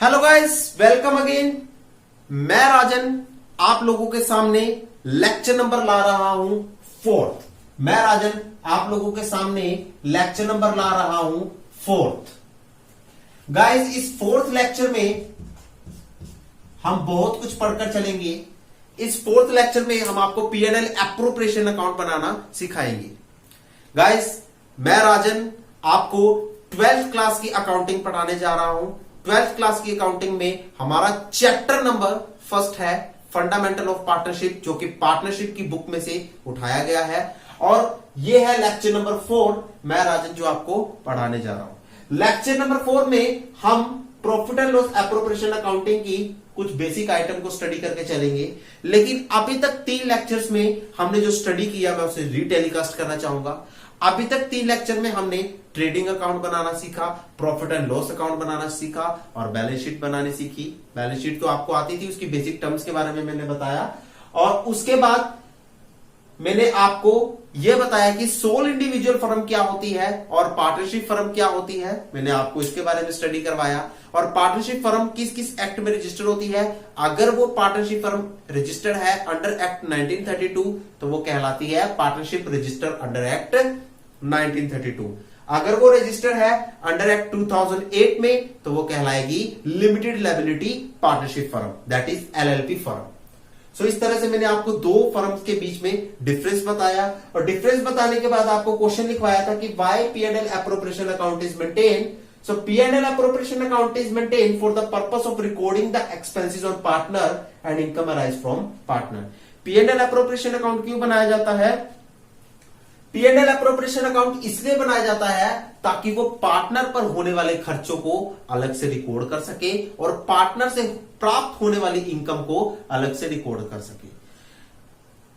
Hello guys, welcome again. मैं राजन आप लोगों के सामने लेक्चर नंबर ला रहा हूं फोर्थ। मैं राजन आप लोगों के सामने लेक्चर नंबर ला रहा हूं फोर्थ। गाइस, इस फोर्थ लेक्चर में हम बहुत कुछ पढ़कर चलेंगे। इस फोर्थ लेक्चर में हम आपको पीएनएल एप्रोप्रिएशन अकाउंट बनाना सिखाएंगे। गाइस, मैं राजन आपको 12th क्लास की अकाउंटिंग पढ़ाने जा रहा हूं। 12th क्लास की अकाउंटिंग में हमारा चैप्टर नंबर फर्स्ट है फंडामेंटल ऑफ पार्टनरशिप, जो कि पार्टनरशिप की बुक में से उठाया गया है। और यह है लेक्चर नंबर 4, मैं राजन जो आपको पढ़ाने जा रहा हूं। लेक्चर नंबर 4 में हम profit and loss appropriation accounting की कुछ बेसिक आइटम को स्टडी करके चलेंगे। लेकिन अभी तक 3 लेक्चर्स में हमने जो स्टडी किया मैं उसे रीटेलीकास्ट करना चाहूंगा। अभी तक 3 लेक्चर में हमने ट्रेडिंग अकाउंट बनाना सीखा, प्रॉफिट एंड लॉस अकाउंट बनाना सीखा और बैलेंस शीट बनानी सीखी। बैलेंस शीट तो आपको आती थी, उसकी बेसिक टर्म्स के बारे में मैंने बताया। और उसके बाद मैंने आपको यह बताया कि सोल इंडिविजुअल फर्म क्या होती है और पार्टनरशिप फर्म क्या होती है। मैंने आपको इसके बारे में स्टडी करवाया। और पार्टनरशिप फर्म किस किस एक्ट में रजिस्टर्ड होती है। अगर वो पार्टनरशिप फर्म रजिस्टर्ड है अंडर एक्ट 1932 तो वो कहलाती है पार्टनरशिप रजिस्टर्ड अंडर एक्ट 1932। अगर वो रजिस्टर्ड है अंडर एक्ट 2008 में तो वो कहलाएगी limited liability partnership firm, that is LLP firm. So इस तरह से मैंने आपको 2 फर्म्स के बीच में डिफरेंस बताया। और डिफरेंस बताने के बाद आपको क्वेश्चन लिखवाया था कि why PNL appropriation account is maintain. So P&L appropriation account is maintained for the purpose of recording the expenses on partner and income arise from partner. P&L appropriation account क्यों बनाया जाता है? P&L appropriation account इसलिए बनाया जाता है ताकि वो पार्टनर पर होने वाले खर्चों को अलग से रिकॉर्ड कर सके और पार्टनर से प्राप्त होने वाली इनकम को अलग से रिकॉर्ड कर सके।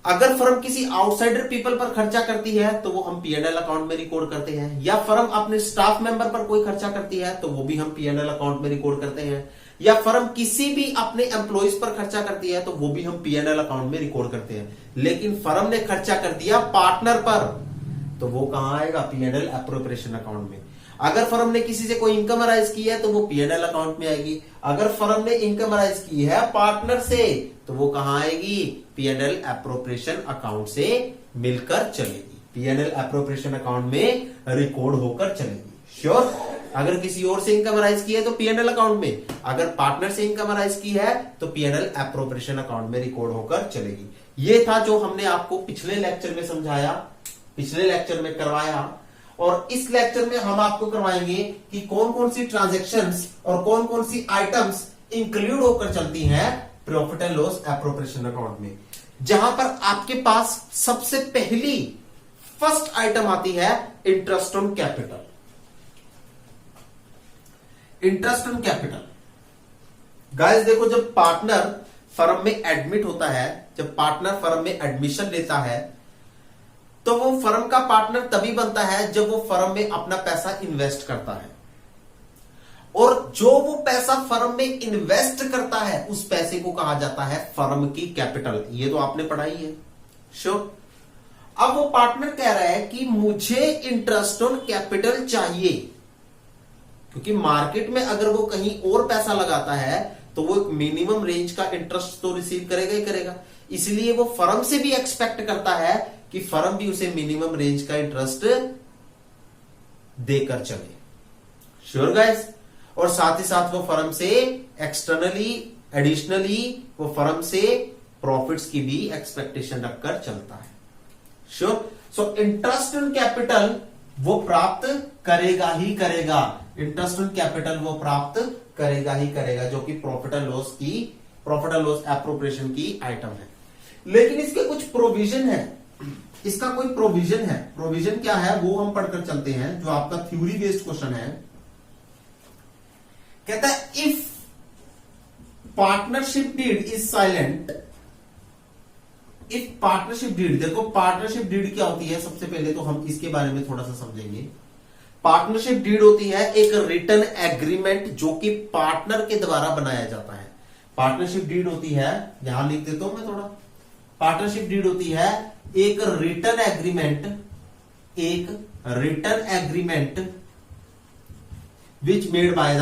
अगर फर्म किसी आउटसाइडर पीपल पर खर्चा करती है तो वो हम पीएनएल अकाउंट में रिकॉर्ड करते हैं, या फर्म अपने स्टाफ मेंबर पर कोई खर्चा करती है तो वो भी हम पीएनएल अकाउंट में रिकॉर्ड करते हैं, या फर्म किसी भी अपने एम्प्लॉइज पर खर्चा करती है तो वो भी हम पीएनएल अकाउंट में रिकॉर्ड करते हैं। लेकिन फर्म ने खर्चा कर दिया पार्टनर पर तो वो कहां आएगा? पीएनएल एप्रोप्रिएशन अकाउंट में। अगर फर्म ने किसी से कोई इनकम अराइज की है तो वो पीएनएल अकाउंट में आएगी। अगर फर्म ने इनकम अराइज की है पार्टनर से तो वो कहां आएगी? पीएनएल एप्रोप्रिएशन अकाउंट से मिलकर चलेगी, पीएनएल एप्रोप्रिएशन अकाउंट में रिकॉर्ड होकर चलेगी। श्योर? अगर किसी और से इनकम अराइज की है तो पीएनएल अकाउंट में, अगर पार्टनर से इनकम अराइज की है तो पीएनएल एप्रोप्रिएशन अकाउंट में रिकॉर्ड होकर चलेगी। ये था जो हमने आपको पिछले लेक्चर में समझाया, पिछले लेक्चर में करवाया। और इस लेक्चर में हम आपको करवाएंगे कि कौन कौन सी ट्रांजैक्शंस और कौन कौन सी आइटम्स इंक्लूड होकर चलती हैं profit and loss appropriation account में। जहां पर आपके पास सबसे पहली फर्स्ट आइटम आती है interest on capital. Interest on capital guys देखो, जब पार्टनर फर्म में एडमिट होता है, जब पार्टनर फर्म में एडमिशन लेता है तो वो फर्म का पार्टनर तभी बनता है जब वो फर्म में अपना पैसा इन्वेस्ट करता है। और जो वो पैसा फर्म में इन्वेस्ट करता है उस पैसे को कहा जाता है फर्म की कैपिटल। ये तो आपने पढ़ाई है, श्योर। अब वो पार्टनर कह रहा है कि मुझे इंटरेस्ट ऑन कैपिटल चाहिए, क्योंकि मार्केट में अगर वो कहीं और पैसा लगाता है तो वो एक मिनिमम रेंज का इंटरेस्ट तो रिसीव करेगा ही करेगा। इसलिए वो फर्म से भी एक्सपेक्ट करता है कि फर्म भी उसे मिनिमम रेंज का इंटरेस्ट देकर चले। Sure guys? और साथ ही साथ वो फर्म से एक्सटर्नली एडिशनली वो फर्म से प्रॉफिट्स की भी एक्सपेक्टेशन रखकर चलता है। Sure? So interest on capital वो प्राप्त करेगा ही करेगा, इंटरेस्ट ऑन कैपिटल वो प्राप्त करेगा ही करेगा, जो कि प्रॉफिट एंड लॉस एप्रोप्रिएशन की आइटम है। लेकिन इसके कुछ प्रोविजन है, इसका कोई प्रोविजन है। प्रोविजन क्या है वो हम पढ़कर चलते हैं, जो आपका थ्योरी बेस्ड क्वेश्चन है। कहता है if partnership deed is silent, if partnership deed, देखो पार्टनरशिप डीड क्या होती है, सबसे पहले तो हम इसके बारे में थोड़ा सा समझेंगे। पार्टनरशिप डीड होती है एक रिटन एग्रीमेंट जो कि पार्टनर के द्वारा बनाया जाता है। पार्टनरशिप डीड होती है, यहां लिख देता हूं मैं थोड़ा। पार्टनरशिप डीड होती है एक written agreement which made by the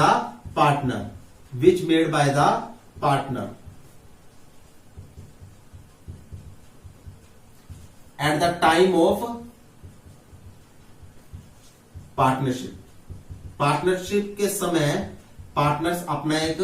partner, which made by the partner at the time of partnership. Partnership के समय पार्टनर्स अपना एक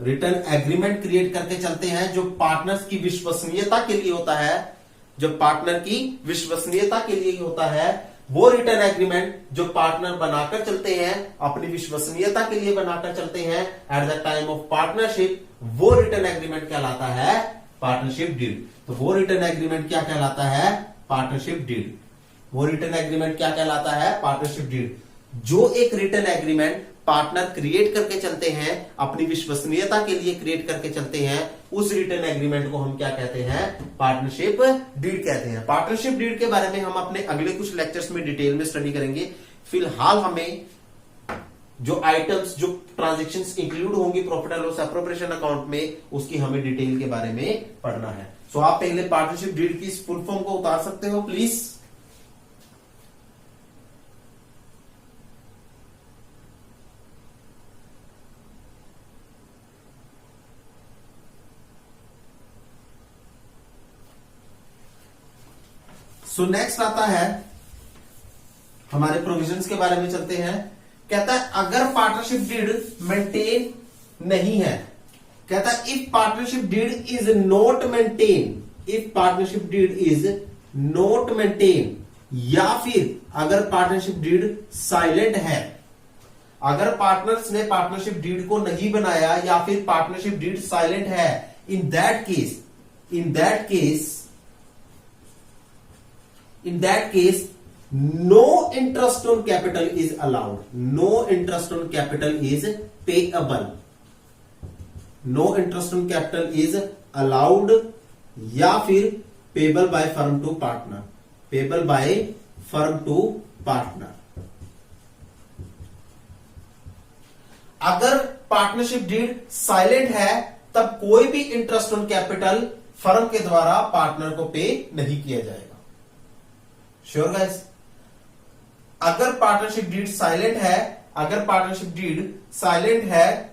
रिटर्न एग्रीमेंट क्रिएट करके चलते हैं जो पार्टनर्स की विश्वसनीयता के लिए होता है, जो पार्टनर की विश्वसनीयता के लिए होता है। वो रिटर्न एग्रीमेंट जो पार्टनर बनाकर चलते हैं, अपनी विश्वसनीयता के लिए बनाकर चलते हैं at the time of partnership, वो रिटर्न एग्रीमेंट कहलाता है पार्टनरशिप डीड। तो वो रिटर्न एग्रीमेंट क्या कहलाता है? Partnership deed. वो रिटर्न एग्रीमेंट क्या कहलाता है? Partnership deed. जो एक रिटर्न एग्रीमेंट पार्टनर क्रिएट करके चलते हैं, अपनी विश्वसनीयता के लिए क्रिएट करके चलते हैं, उस रिटर्न एग्रीमेंट को हम क्या कहते हैं? पार्टनरशिप डीड कहते हैं। पार्टनरशिप डीड के बारे में हम अपने अगले कुछ लेक्चर्स में डिटेल में स्टडी करेंगे। फिलहाल हमें जो आइटम्स, जो ट्रांजेक्शन्स इंक्लूड होंगी profit and loss appropriation account में, उसकी हमें डिटेल के बारे में पढ़ना है। सो आप पहले पार्टनरशिप डीड की फुल फॉर्म को उतार सकते हो प्लीज। सो नेक्स्ट आता है, हमारे प्रोविजंस के बारे में चलते हैं। कहता है अगर पार्टनरशिप डीड मेंटेन नहीं है, कहता है if partnership deed is not maintain, if partnership deed is not maintain, या फिर अगर पार्टनरशिप डीड साइलेंट है, अगर पार्टनर्स ने पार्टनरशिप डीड को नहीं बनाया या फिर पार्टनरशिप डीड साइलेंट है, in that case no interest on capital is allowed, no interest on capital is payable, no interest on capital is allowed, या फिर payable by firm to partner, payable by firm to partner। अगर partnership deed silent है तब कोई भी interest on capital firm के द्वारा partner को पे नहीं किया जाएगा। Sure guys? अगर पार्टनरशिप डीड साइलेंट है, अगर पार्टनरशिप डीड साइलेंट है,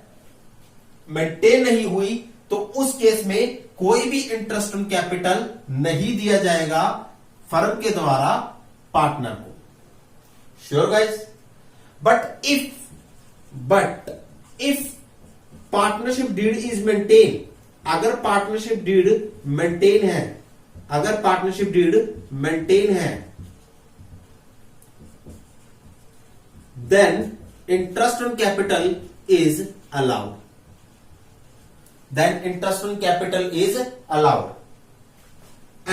मेंटेन नहीं हुई, तो उस केस में कोई भी इंटरेस्ट ऑन कैपिटल नहीं दिया जाएगा फर्म के द्वारा पार्टनर को। Sure guys? But if partnership deed is maintain, अगर पार्टनरशिप डीड मेंटेन है, अगर पार्टनरशिप डीड मेंटेन है, then interest on capital is allowed, then interest on capital is allowed,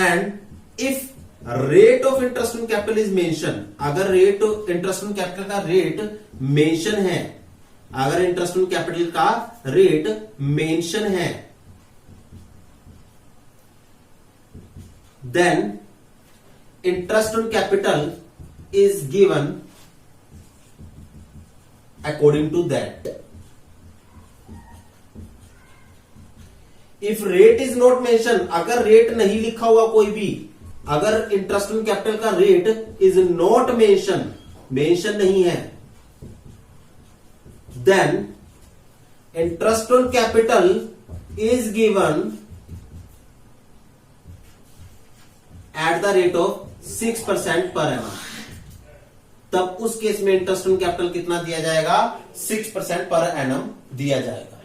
and if rate of interest on capital is mentioned, अगर rate of interest on capital का rate mention है, अगर interest on capital का rate mention है, then interest on capital is given according to that। if rate is not mentioned, अगर rate नहीं लिखा हुआ कोई भी, अगर इंटरेस्ट ऑन कैपिटल का रेट इज नॉट मेंशन नहीं है, then interest on capital is given at the rate of 6% per annum। तब उस केस में इंटरेस्ट ऑन कैपिटल कितना दिया जाएगा? 6% पर एनम दिया जाएगा।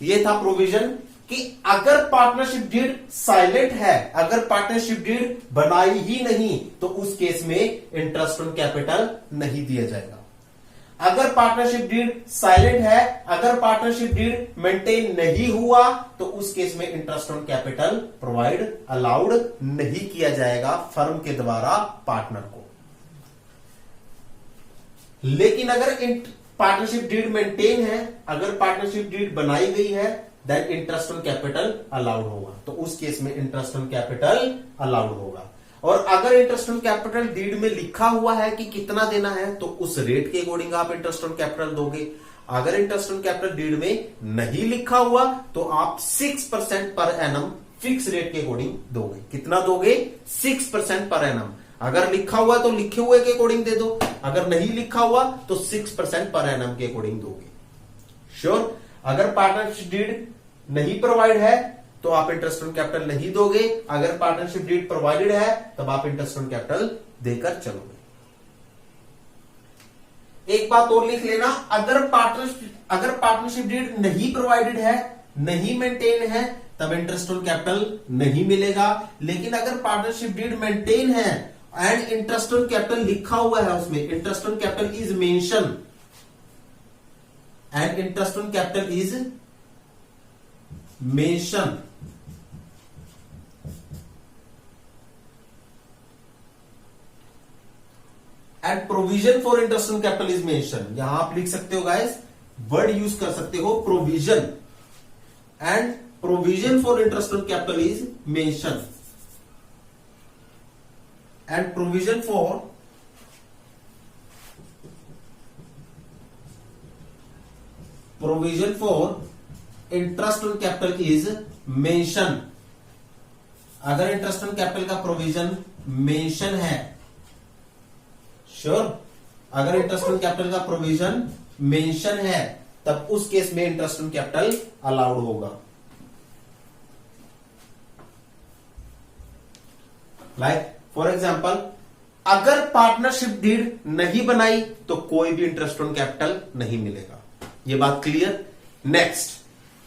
ये था प्रोविजन कि अगर पार्टनरशिप डीड साइलेंट है, अगर पार्टनरशिप डीड बनाई ही नहीं, तो उस केस में इंटरेस्ट ऑन कैपिटल नहीं दिया जाएगा। अगर पार्टनरशिप डीड साइलेंट है, अगर पार्टनरशिप डीड मेंटेन नहीं हुआ, तो उस केस में interest on capital provide allowed नहीं किया जाएगा फर्म के द्वारा पार्टनर को। लेकिन अगर पार्टनरशिप डीड मेंटेन है, अगर पार्टनरशिप डीड बनाई गई है, then interest on capital allowed होगा, तो उस केस में इंटरेस्ट ऑन कैपिटल अलाउड होगा। और अगर इंटरेस्ट ऑन कैपिटल डीड में लिखा हुआ है कि कितना देना है, तो उस रेट के अकॉर्डिंग आप इंटरेस्ट ऑन कैपिटल दोगे। अगर इंटरेस्ट ऑन कैपिटल डीड में नहीं लिखा हुआ, तो आप 6% पर एनम फिक्स रेट के अकॉर्डिंग दोगे। कितना दोगे? 6% पर एनम। अगर लिखा हुआ तो लिखे हुए के अकॉर्डिंग दे दो, अगर नहीं लिखा हुआ तो 6% पर एनम के अकॉर्डिंग दोगे। श्योर। अगर पार्टनरशिप डीड नहीं प्रोवाइड है तो आप इंटरेस्ट ऑन कैपिटल नहीं दोगे, अगर पार्टनरशिप डीड प्रोवाइडेड है तब आप इंटरेस्ट ऑन कैपिटल देकर चलोगे। एक बात और लिख लेना, अगर पार्टनरशिप डीड नहीं प्रोवाइडेड है, नहीं मेंटेन है, तब इंटरेस्ट ऑन कैपिटल नहीं मिलेगा। लेकिन अगर पार्टनरशिप डीड मेंटेन है एंड इंटरेस्ट ऑन कैपिटल लिखा हुआ है, उसमें interest on capital is mention and interest on capital is mention, and provision for interest on capital is mention. यहां आप लिख सकते हो गाइस, वर्ड यूज कर सकते हो provision, and provision for interest on capital is mention, and provision for interest on capital is mention. अगर interest on capital का प्रोविजन मेंशन है, श्योर, अगर इंटरेस्ट ऑन कैपिटल का प्रोविजन मेंशन है तब उस केस में इंटरेस्ट ऑन कैपिटल अलाउड होगा। लाइक फॉर एग्जांपल, अगर पार्टनरशिप डीड नहीं बनाई तो कोई भी इंटरेस्ट ऑन कैपिटल नहीं मिलेगा। ये बात क्लियर। नेक्स्ट,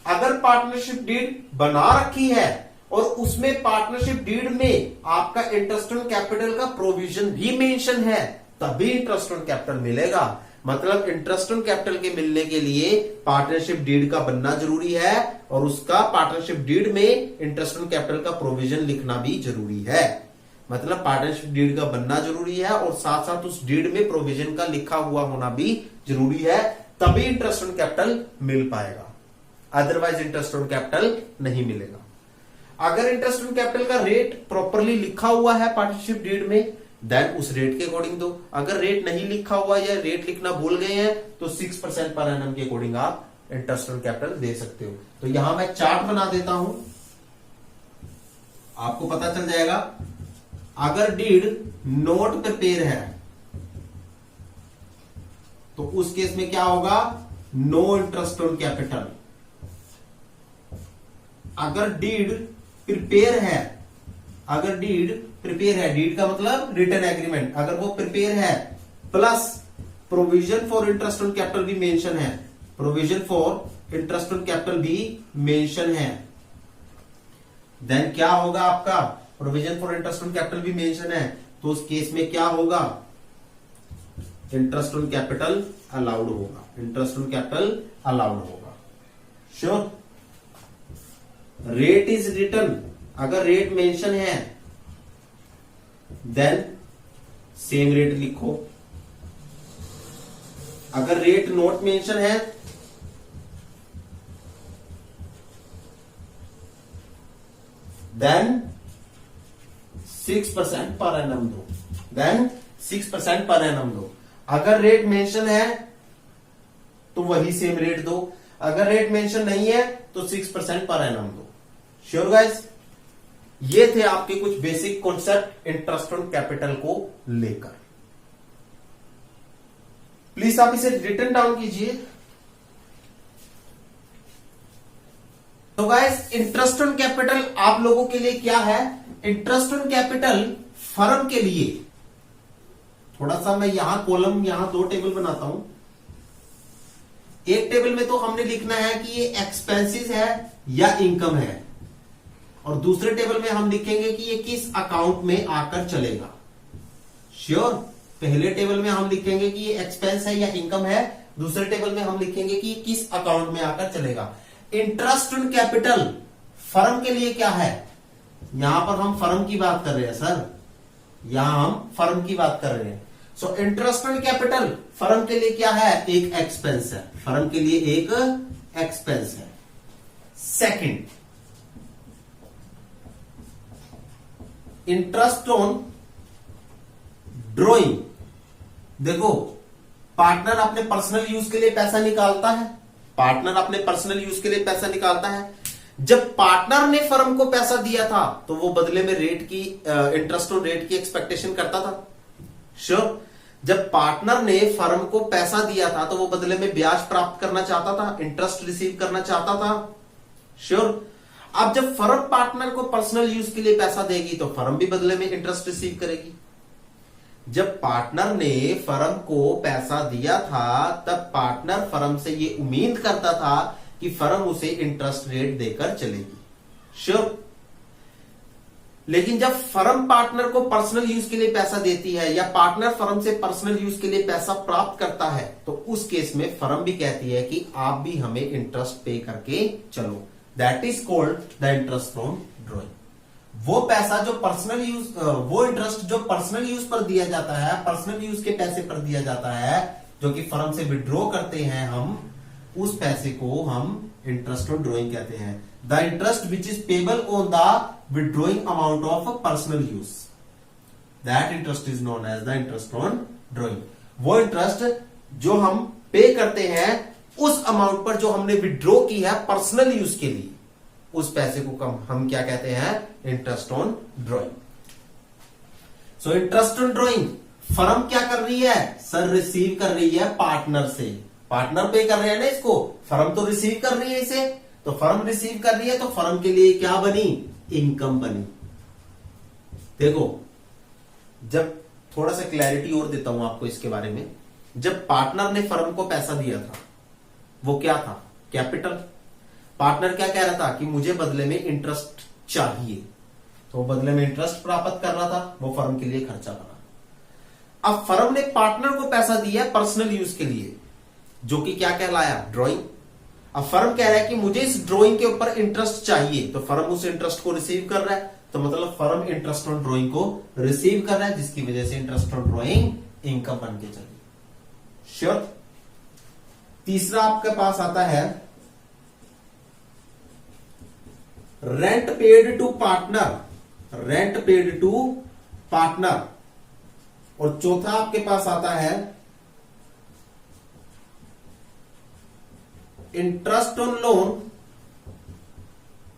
अगर पार्टनरशिप डीड बना रखी है और उसमें पार्टनरशिप डीड में आपका इंटरेस्ट ऑन कैपिटल का प्रोविजन भी मेंशन है, तभी इंटरेस्ट ऑन कैपिटल मिलेगा। मतलब इंटरेस्ट ऑन कैपिटल के मिलने के लिए पार्टनरशिप डीड का बनना जरूरी है और उसका पार्टनरशिप डीड में इंटरेस्ट ऑन कैपिटल का प्रोविजन लिखना भी जरूरी है। मतलब पार्टनरशिप डीड का बनना जरूरी है और साथ साथ उस डीड में प्रोविजन का लिखा हुआ होना भी जरूरी है, तभी इंटरेस्ट ऑन कैपिटल मिल पाएगा, अदरवाइज इंटरेस्ट ऑन कैपिटल नहीं मिलेगा। अगर इंटरेस्ट ऑन कैपिटल का रेट प्रॉपरली लिखा हुआ है पार्टनरशिप डीड में, देन उस रेट के अकॉर्डिंग दो। अगर रेट नहीं लिखा हुआ या रेट लिखना भूल गए हैं तो 6% पर एनम के अकॉर्डिंग आप इंटरेस्ट ऑन कैपिटल दे सकते हो। तो यहां मैं चार्ट बना देता हूं, आपको पता चल जाएगा। अगर डीड नोट प्रिपेयर है तो उस केस में क्या होगा, नो इंटरेस्ट ऑन कैपिटल। अगर डीड प्रिपेयर है, अगर डीड प्रिपेयर है, डीड का मतलब रिटर्न एग्रीमेंट, अगर वो प्रिपेयर है plus provision for interest on capital भी मेंशन है, provision for interest on capital भी मेंशन है, देन क्या होगा आपका, provision for interest on capital भी मेंशन है, तो उस केस में क्या होगा, इंटरेस्ट ऑन कैपिटल अलाउड होगा, इंटरेस्ट ऑन कैपिटल अलाउड होगा। श्योर। रेट इज रिटन, अगर रेट मेंशन है देन सेम रेट लिखो। अगर रेट नोट मेंशन है देन 6% पर एनम दो, देन 6% पर एनम दो। अगर रेट मेंशन है तो वही सेम रेट दो, अगर रेट मेंशन नहीं है तो 6% पर एनम दो। श्योर गाइस, ये थे आपके कुछ basic concept interest on capital को लेकर। प्लीज आप इसे रिटन डाउन कीजिए। तो गाइस, इंटरेस्ट ऑन कैपिटल आप लोगों के लिए क्या है, इंटरेस्ट ऑन कैपिटल फर्म के लिए, थोड़ा सा मैं यहां कॉलम, यहां 2 टेबल बनाता हूं। एक टेबल में तो हमने लिखना है कि ये एक्सपेंसेस है या इनकम है, और दूसरे टेबल में हम लिखेंगे कि ये किस अकाउंट में आकर चलेगा। श्योर। पहले टेबल में हम लिखेंगे कि ये एक्सपेंस है या इनकम है, दूसरे टेबल में हम लिखेंगे कि ये किस अकाउंट में आकर चलेगा। इंटरेस्ट ऑन कैपिटल फर्म के लिए क्या है, यहां पर हम फर्म की बात कर रहे हैं सर, यहां हम फर्म की बात कर रहे हैं। So interest on capital firm के लिए क्या है, एक एक्सपेंस है, फर्म के लिए एक एक्सपेंस है। सेकंड, इंटरेस्ट ऑन ड्रॉइंग, देखो पार्टनर अपने पर्सनल यूज के लिए पैसा निकालता है, पार्टनर अपने पर्सनल यूज के लिए पैसा निकालता है। जब पार्टनर ने फर्म को पैसा दिया था तो वो बदले में रेट की, इंटरेस्ट ऑन रेट की एक्सपेक्टेशन करता था। श्योर। जब पार्टनर ने फर्म को पैसा दिया था तो वो बदले में ब्याज प्राप्त करना चाहता था, इंटरेस्ट रिसीव करना चाहता था। श्योर। अब जब फर्म पार्टनर को पर्सनल यूज के लिए पैसा देगी तो फर्म भी बदले में इंटरेस्ट रिसीव करेगी। जब पार्टनर ने फर्म को पैसा दिया था तब पार्टनर फर्म से ये उम्मीद करता था कि फर्म उसे इंटरेस्ट रेट देकर चलेगी। श्योर। लेकिन जब फर्म पार्टनर को पर्सनल यूज के लिए पैसा देती है या पार्टनर फर्म से पर्सनल यूज के लिए पैसा प्राप्त करता है तो उस केस में फर्म भी कहती है कि आप भी हमें इंटरेस्ट पे करके चलो। That is called the interest from drawing. वो पैसा जो पर्सनल यूज, वो इंटरेस्ट जो पर्सनल यूज पर दिया जाता है, पर्सनल यूज के पैसे पर दिया जाता है जो कि फर्म से विड्रॉ करते हैं हम, उस पैसे को हम इंटरेस्ट ऑन ड्रॉइंग कहते हैं। The interest which is payable on the withdrawing amount of personal use, that interest is known as the interest on drawing. वो इंटरेस्ट जो हम पे करते हैं उस अमाउंट पर जो हमने विड्रॉ की है पर्सनल यूज के लिए, उस पैसे को हम क्या कहते हैं? Interest on drawing. So interest on drawing firm क्या कर रही है सर? रिसीव कर रही है पार्टनर से। पार्टनर पे कर रहे हैं ना इसको, फर्म तो रिसीव कर रही है इसे, तो फर्म रिसीव कर रही है तो फर्म के लिए क्या बनी? इनकम बनी। देखो, जब थोड़ा सा क्लैरिटी और देता हूं आपको इसके बारे में। जब पार्टनर ने फर्म को पैसा दिया था वो क्या था? कैपिटल। पार्टनर क्या कह रहा था कि मुझे बदले में इंटरेस्ट चाहिए, तो वो बदले में इंटरेस्ट प्राप्त कर रहा था, वो फर्म के लिए खर्चा बना। अब फर्म ने पार्टनर को पैसा दिया पर्सनल यूज के लिए, जो कि क्या कहलाया? ड्राइंग। अब फर्म कह रहा है कि मुझे इस ड्राइंग के ऊपर इंटरेस्ट चाहिए, तो फर्म उस इंटरेस्ट को रिसीव कर रहा है, तो मतलब फर्म इंटरेस्ट ऑन ड्राइंग को रिसीव कर रहा है, जिसकी वजह से इंटरेस्ट ऑन ड्राइंग इनकम बन के चली। श्योर। तीसरा आपके पास आता है rent paid to partner. Rent paid to partner. और चौथा आपके पास आता है interest on loan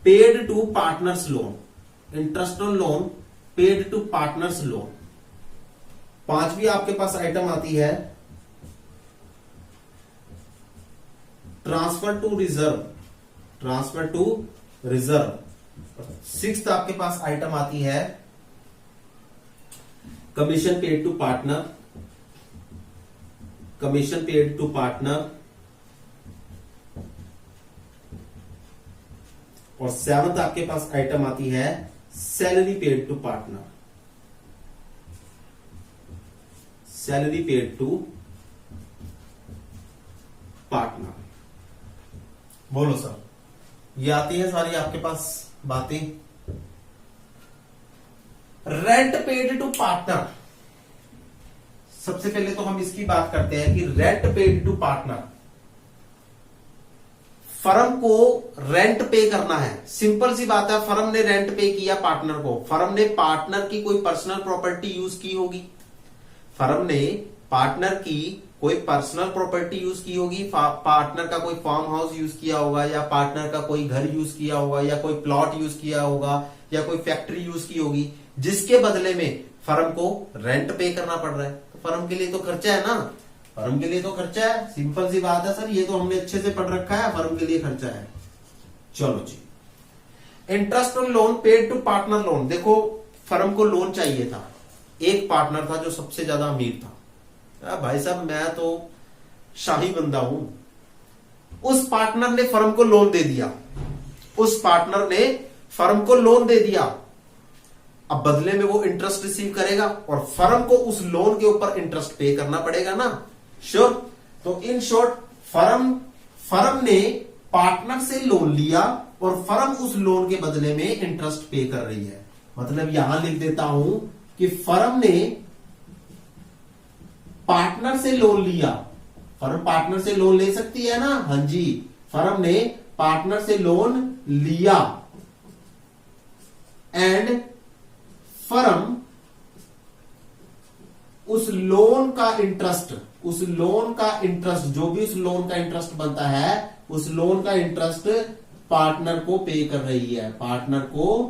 paid to partners loan. Interest on loan paid to partners loan. पांचवी आपके पास आइटम आती है transfer to reserve. Transfer to reserve. Sixth आपके पास आइटम आती है commission paid to partner. Commission paid to partner. और सेवंथ आपके पास आइटम आती है salary paid to partner. Salary paid to partner. बोलो सर, ये आती है सारी आपके पास बातें? Rent paid to partner. सबसे पहले तो हम इसकी बात करते हैं कि rent paid to partner. Firm को रेंट पे करना है, सिंपल सी बात है। फर्म ने रेंट पे किया पार्टनर को। फर्म ने पार्टनर की कोई पर्सनल प्रॉपर्टी यूज की होगी। फर्म ने पार्टनर की कोई पर्सनल प्रॉपर्टी यूज की होगी। पार्टनर का कोई फार्म हाउस यूज किया होगा, या पार्टनर का कोई घर यूज किया होगा, या कोई प्लॉट यूज किया होगा, या कोई फैक्ट्री यूज की होगी, जिसके बदले में फर्म को रेंट पे करना पड़ रहा है। तो फर्म के लिए तो खर्चा है ना, फर्म के लिए तो खर्चा है। सिंपल सी बात है सर, ये तो हमने अच्छे से पढ़ रखा है, फर्म के लिए खर्चा है। चलो जी, interest on loan paid to partner loan. देखो, फर्म को लोन चाहिए था। एक पार्टनर था जो सबसे ज्यादा अमीर था। भाई साहब, मैं तो शाही बंदा हूं। उस पार्टनर ने फर्म को लोन दे दिया। उस पार्टनर ने फर्म को लोन दे दिया। अब बदले में वो इंटरेस्ट रिसीव करेगा और फर्म को उस लोन के ऊपर इंटरेस्ट पे करना पड़ेगा ना। श्योर। तो इन शॉर्ट, फर्म ने पार्टनर से लोन लिया और फर्म उस लोन के बदले में इंटरेस्ट पे कर रही है। मतलब यहां लिख देता हूं कि फर्म ने पार्टनर से लोन लिया। फर्म पार्टनर से लोन ले सकती है ना? हां जी, फर्म ने पार्टनर से लोन लिया एंड फर्म उस लोन का इंटरेस्ट, जो भी उस लोन का इंटरेस्ट बनता है, उस लोन का इंटरेस्ट पार्टनर को पे कर रही है। पार्टनर को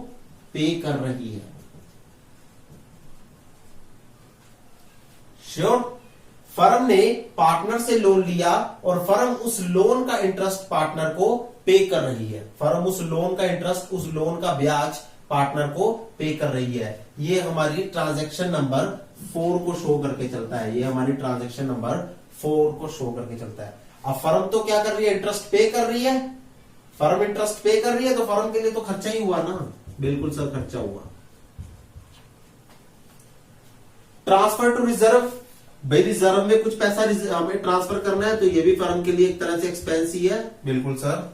पे कर रही है। श्योर। फर्म ने पार्टनर से लोन लिया और फर्म उस लोन का इंटरेस्ट पार्टनर को पे कर रही है। फर्म उस लोन का इंटरेस्ट, उस लोन का ब्याज पार्टनर को पे कर रही है। ये हमारी ट्रांजैक्शन नंबर 4 को शो करके चलता है। ये हमारी ट्रांजैक्शन नंबर 4 को शो करके चलता है। अब फर्म तो क्या कर रही है, इंटरेस्ट पे कर रही है। फर्म इंटरेस्ट पे कर रही है तो फर्म के लिए तो खर्चा ही हुआ ना, बिल्कुल सर खर्चा हुआ। ट्रांसफर टू रिजर्व, भाई रिजर्व में कुछ पैसा हमें ट्रांसफर करना है तो ये भी फर्म के लिए एक तरह से एक्सपेंस ही है, बिल्कुल सर।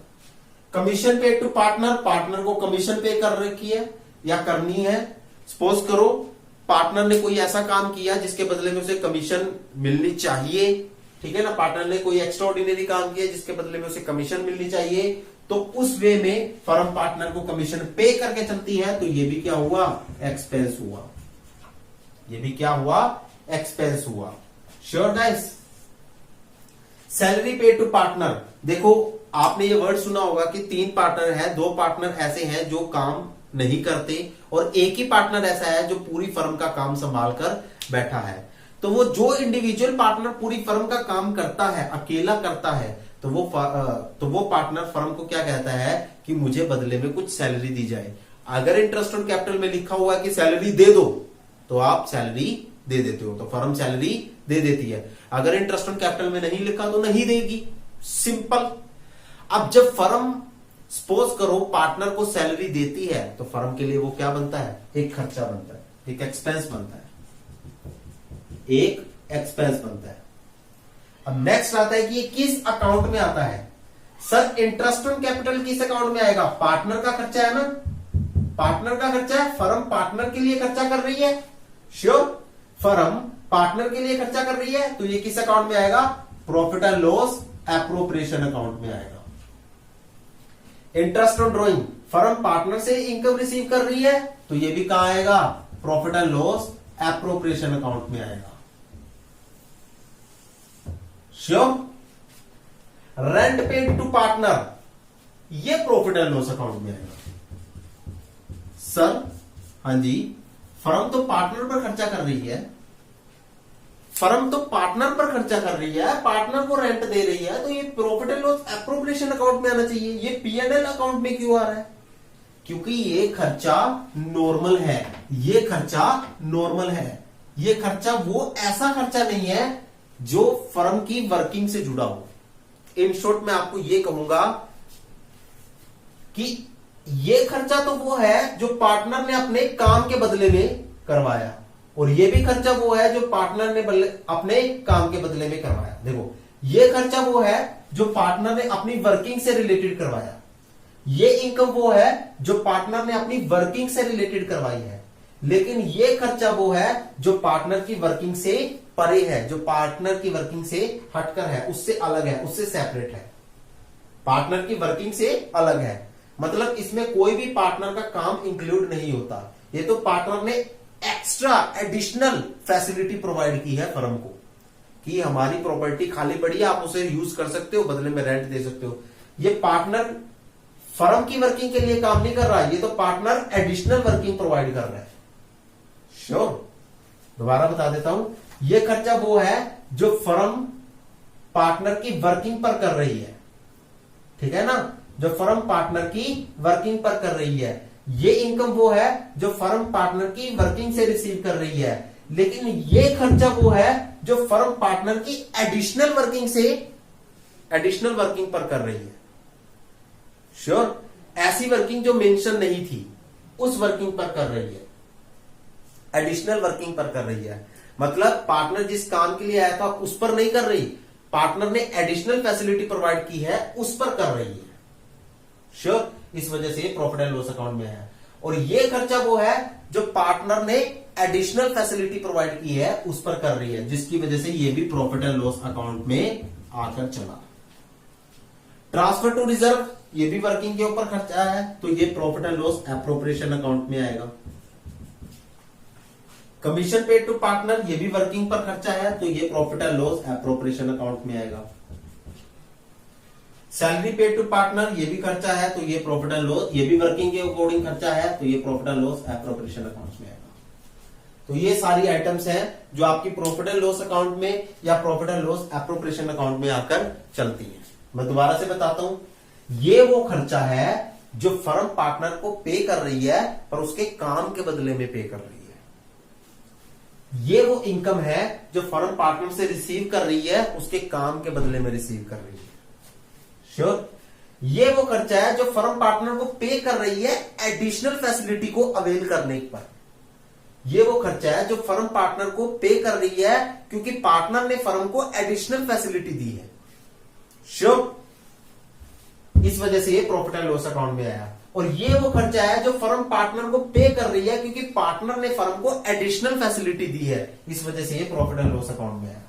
कमीशन पे टू पार्टनर, पार्टनर को कमीशन पे कर रखी है या करनी है। सपोज करो पार्टनर ने कोई ऐसा काम किया जिसके बदले में उसे कमीशन मिलनी चाहिए, ठीक है ना। पार्टनर ने कोई एक्स्ट्राऑर्डिनरी काम किया जिसके बदले में उसे कमीशन मिलनी चाहिए, तो उस वे में फर्म पार्टनर को कमीशन पे करके चलती है, तो ये भी क्या हुआ, एक्सपेंस हुआ। ये भी क्या हुआ, एक्सपेंस हुआ। Sure guys. सैलरी पे टू पार्टनर, देखो आपने ये वर्ड सुना होगा कि 3 पार्टनर है, 2 पार्टनर ऐसे हैं जो काम नहीं करते और एक ही पार्टनर ऐसा है जो पूरी फर्म का काम संभाल कर बैठा है। तो वो जो इंडिविजुअल पार्टनर पूरी फर्म का काम करता है, अकेला करता है, तो वो पार्टनर फर्म को क्या कहता है कि मुझे बदले में कुछ सैलरी दी जाए। अगर इंटरेस्ट ऑन कैपिटल में लिखा हुआ है कि सैलरी दे दो तो आप सैलरी दे देते हो, तो फर्म सैलरी दे देती है। अगर इंटरेस्ट ऑन कैपिटल में नहीं लिखा तो नहीं देगी, सिंपल। अब जब फर्म सपोज करो पार्टनर को सैलरी देती है तो फर्म के लिए वो क्या बनता है, एक खर्चा बनता है, एक एक्सपेंस बनता है, एक एक्सपेंस बनता है। अब नेक्स्ट आता है कि ये किस अकाउंट में आता है। सर इंटरेस्ट ऑन कैपिटल किस अकाउंट में आएगा, पार्टनर का खर्चा है ना, पार्टनर का खर्चा है, फर्म पार्टनर के लिए खर्चा कर रही है। श्योर, फर्म पार्टनर के लिए खर्चा कर रही है तो ये किस अकाउंट में आएगा, profit and loss appropriation account में आएगा। Interest on drawing, firm partner से इनकम रिसीव कर रही है तो ये भी कहां आएगा, profit and loss appropriation account में आएगा। Sure. Rent paid to partner, ये प्रॉफिट एंड लॉस अकाउंट में आएगा। सर हाँ जी, फर्म तो पार्टनर पर खर्चा कर रही है, फर्म तो पार्टनर पर खर्चा कर रही है, पार्टनर को रेंट दे रही है, तो ये profit and loss appropriation account में आना चाहिए। ये P&L अकाउंट में क्यों आ रहा है, क्योंकि ये खर्चा नॉर्मल है, ये खर्चा नॉर्मल है। ये खर्चा वो ऐसा खर्चा नहीं है जो फर्म की वर्किंग से जुड़ा हो। इन शॉर्ट मैं आपको ये कहूंगा कि ये खर्चा तो वो है जो पार्टनर ने अपने काम के बदले में करवाया, और ये भी खर्चा वो है जो पार्टनर ने अपने काम के बदले में करवाया। देखो ये खर्चा वो है जो पार्टनर ने अपनी वर्किंग से रिलेटेड करवाया, ये इनकम वो है जो पार्टनर ने अपनी वर्किंग से रिलेटेड करवाई है, लेकिन ये खर्चा वो है जो पार्टनर की वर्किंग से परे है, जो पार्टनर की वर्किंग से हटकर है, उससे अलग है, उससे सेपरेट है, पार्टनर की वर्किंग से अलग है। मतलब इसमें कोई भी पार्टनर का काम इंक्लूड नहीं होता। ये तो पार्टनर ने एक्स्ट्रा एडिशनल फैसिलिटी प्रोवाइड की है फर्म को कि हमारी प्रॉपर्टी खाली पड़ी है, आप उसे यूज कर सकते हो, बदले में रेंट दे सकते हो। ये पार्टनर फर्म की वर्किंग के लिए काम नहीं कर रहा है, ये तो पार्टनर एडिशनल वर्किंग प्रोवाइड कर रहा है। श्योर, दोबारा बता देता हूं, ये खर्चा वो है जो फर्म पार्टनर की वर्किंग पर कर रही है, ठीक है ना, जो फर्म पार्टनर की वर्किंग पर कर रही है। ये इनकम वो है जो फर्म पार्टनर की वर्किंग से रिसीव कर रही है, लेकिन ये खर्चा वो है जो फर्म पार्टनर की एडिशनल वर्किंग पर कर रही है। श्योर, ऐसी वर्किंग जो मेंशन नहीं थी उस वर्किंग पर कर रही है, एडिशनल वर्किंग पर कर रही है। मतलब पार्टनर जिस काम के लिए आया था उस पर नहीं कर रही, पार्टनर ने एडिशनल फैसिलिटी प्रोवाइड की है उस पर कर रही है। श्योर, इस वजह से प्रॉफिट एंड लॉस अकाउंट में है। और ये खर्चा वो है जो पार्टनर ने एडिशनल फैसिलिटी प्रोवाइड की है उस पर कर रही है, जिसकी वजह से ये भी प्रॉफिट एंड लॉस अकाउंट में आकर चला। ट्रांसफर टू रिजर्व, ये भी वर्किंग के ऊपर खर्चा है, तो ये profit and loss appropriation account में आएगा। कमीशन पेड टू पार्टनर, ये भी वर्किंग पर खर्चा है, तो ये profit and loss appropriation account में आएगा। सैलरी पेड टू पार्टनर, ये भी खर्चा है, तो ये प्रॉफिट एंड लॉस, ये भी वर्किंग के अकॉर्डिंग खर्चा है, तो ये profit and loss appropriation account में आएगा। तो ये सारी आइटम्स हैं जो आपकी प्रॉफिट एंड लॉस अकाउंट में या profit and loss appropriation account में आकर चलती है। मैं दोबारा से बताता हूं, ये वो खर्चा है जो फर्म पार्टनर को पे कर रही है पर उसके काम के बदले में पे कर रही है। ये वो इनकम है जो फर्म पार्टनर से रिसीव कर रही है उसके काम के बदले में रिसीव कर रही है। श्योर। ये वो खर्चा है जो फर्म पार्टनर को पे कर रही है एडिशनल फैसिलिटी को अवेल करने पर। ये वो खर्चा है जो फर्म पार्टनर को पे कर रही है क्योंकि पार्टनर ने फर्म को एडिशनल फैसिलिटी दी है। श्योर। इस वजह से ये प्रॉफिट एंड लॉस अकाउंट में आया। और ये वो खर्चा है जो फर्म पार्टनर को पे कर रही है क्योंकि पार्टनर ने फर्म को एडिशनल फैसिलिटी दी है, इस वजह से ये प्रॉफिट एंड लॉस अकाउंट में आया।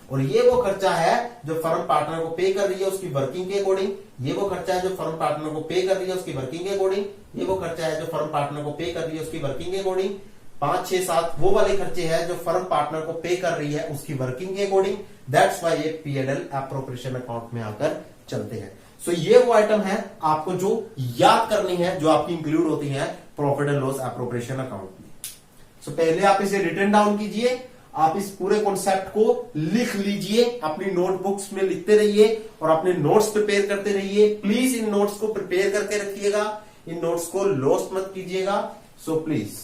और ये वो खर्चा है जो फर्म पार्टनर को पे कर रही है उसकी वर्किंग के अकॉर्डिंग। ये वो खर्चा है जो फर्म पार्टनर को पे कर रही है उसकी वर्किंग के अकॉर्डिंग। ये वो खर्चा है जो फर्म पार्टनर को पे कर रही है उसकी वर्किंग के अकॉर्डिंग। 5, 6, 7 वो वाले खर्चे हैं जो फर्म पार्टनर को पे कर रही है उसकी वर्किंग के अकॉर्डिंग। दैट्स व्हाई ये P&L एप्रोप्रिएशन अकाउंट में आकर चलते हैं। सो ये वो आइटम है आपको जो याद करनी है जो आपकी इंक्लूड होती है profit and loss appropriation account में। सो पहले आप इसे रिटन डाउन कीजिए, आप इस पूरे कॉन्सेप्ट को लिख लीजिए, अपनी नोटबुक्स में लिखते रहिए और अपने नोट्स प्रिपेयर करते रहिए। प्लीज इन नोट्स को प्रिपेयर करके रखिएगा, इन नोट्स को लॉस्ट मत कीजिएगा। So please